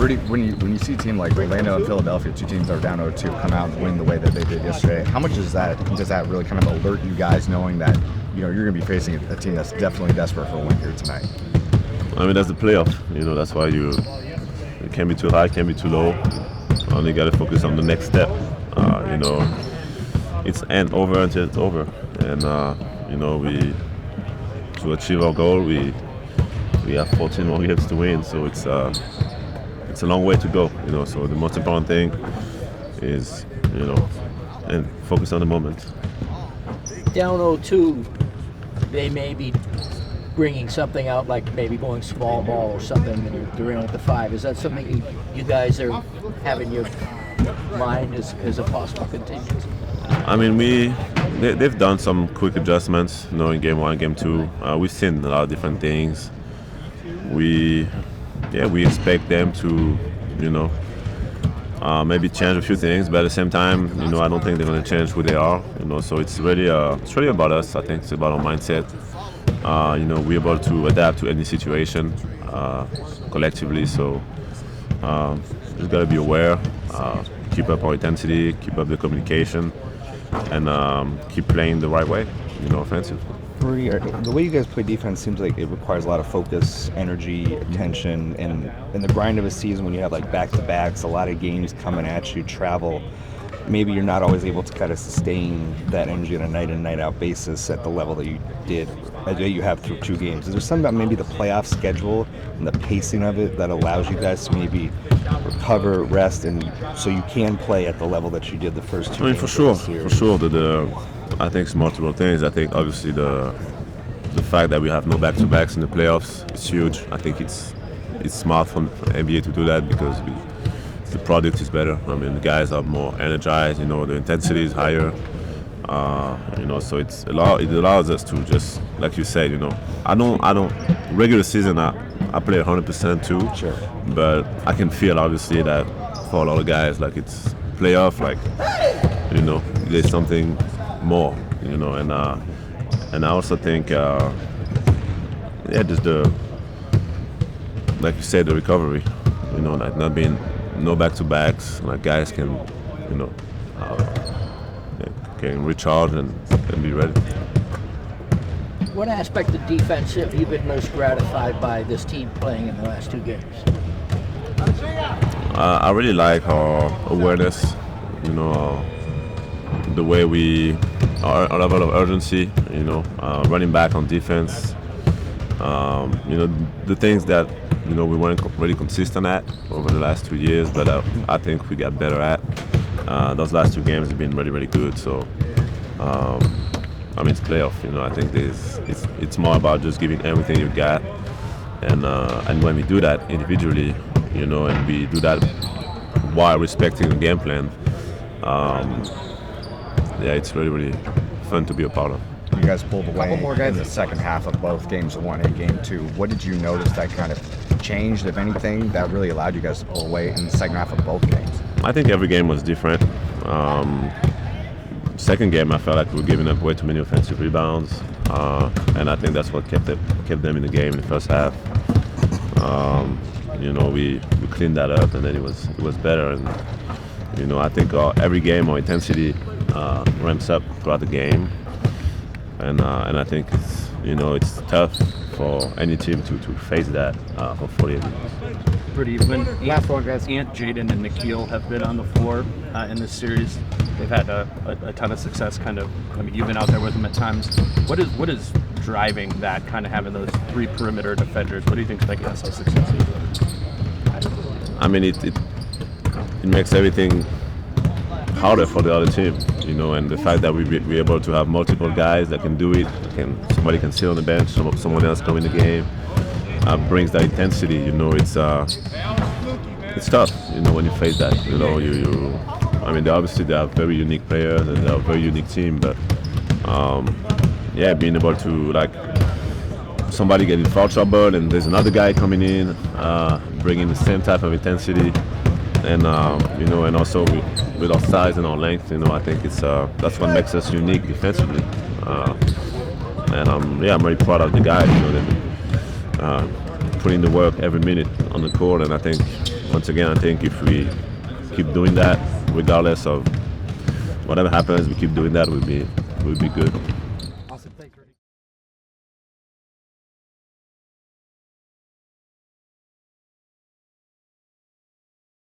Rudy, when you see a team like Orlando and Philadelphia, two teams that are down 0-2, come out and win the way that they did yesterday, how much does that really kind of alert you guys, knowing that you're going to be facing a team that's definitely desperate for a win here tonight? I mean, that's the playoff. That's why you can't be too high, can't be too low. Only got to focus on the next step. It's ain't over until it's over, and we to achieve our goal, we have 14 more games to win, so it's a long way to go. So the most important thing is and focus on the moment. Down 0-2, they may be bringing something out, like maybe going small ball or something, and they're in at the 5. Is that something you guys are having your mind as a possible contingency? I mean, they've done some quick adjustments, in game 1, game 2. We've seen a lot of different things. We expect them to, maybe change a few things, but at the same time, I don't think they're going to change who they are. So it's really about us. I think it's about our mindset. We're able to adapt to any situation collectively. So just got to be aware, keep up our intensity, keep up the communication, and keep playing the right way, offensively. Rudy, the way you guys play defense seems like it requires a lot of focus, energy, attention, and in the grind of a season when you have like back-to-backs, a lot of games coming at you, travel, maybe you're not always able to kind of sustain that energy on a night in, night out basis at the level that you have through 2 games. Is there something about maybe the playoff schedule and the pacing of it that allows you guys to maybe recover, rest, and so you can play at the level that you did the first 2 games? For sure. I think it's multiple things. I think obviously the fact that we have no back-to-backs in the playoffs is huge. I think it's smart for NBA to do that because the product is better. I mean, the guys are more energized. The intensity is higher. So it allows us to just, like you said, I don't regular season I play 100% too. Sure. But I can feel obviously that for a lot of guys, like it's playoff, like there's something more, and I also think just like you said, the recovery, like not being no back-to-backs, like guys can can recharge and be ready. What aspect of defense have you been most gratified by this team playing in the last 2 games? I really like our awareness, the way our level of urgency, running back on defense, the things that, we weren't really consistent at over the last 2 years, but I think we got better at. Those last 2 games have been really, really good. So, it's playoff, I think it's more about just giving everything you got. And when we do that individually, and we do that while respecting the game plan, it's really, really fun to be a part of. You guys pulled away in the second half of both games 1 and game 2. What did you notice that kind of changed, if anything, that really allowed you guys to pull away in the second half of both games? I think every game was different. Second game, I felt like we were giving up way too many offensive rebounds, and I think that's what kept them in the game in the first half. We cleaned that up, and then it was better. And I think every game our intensity ramps up throughout the game, and I think it's tough for any team to face that for 48 minutes. Rudy, when last one guys, Jaden and Nikhil have been on the floor in this series, they've had a ton of success. You've been out there with them at times. What is driving that? Kind of having those 3 perimeter defenders. What do you think is making us so successful? I mean, it makes everything harder for the other team, and the fact that we're able to have multiple guys that can do it. Somebody can sit on the bench, someone else come in the game. Brings that intensity, it's tough, when you face that, they are very unique players and they're a very unique team, but being able to, like, somebody get in foul trouble and there's another guy coming in, bringing the same type of intensity, and and also with our size and our length, I think that's what makes us unique defensively, and I'm really proud of the guys, putting the work every minute on the court, and I think once again, I think if we keep doing that, regardless of whatever happens, we keep doing that, we'll be good. Awesome. Thanks, Rudy.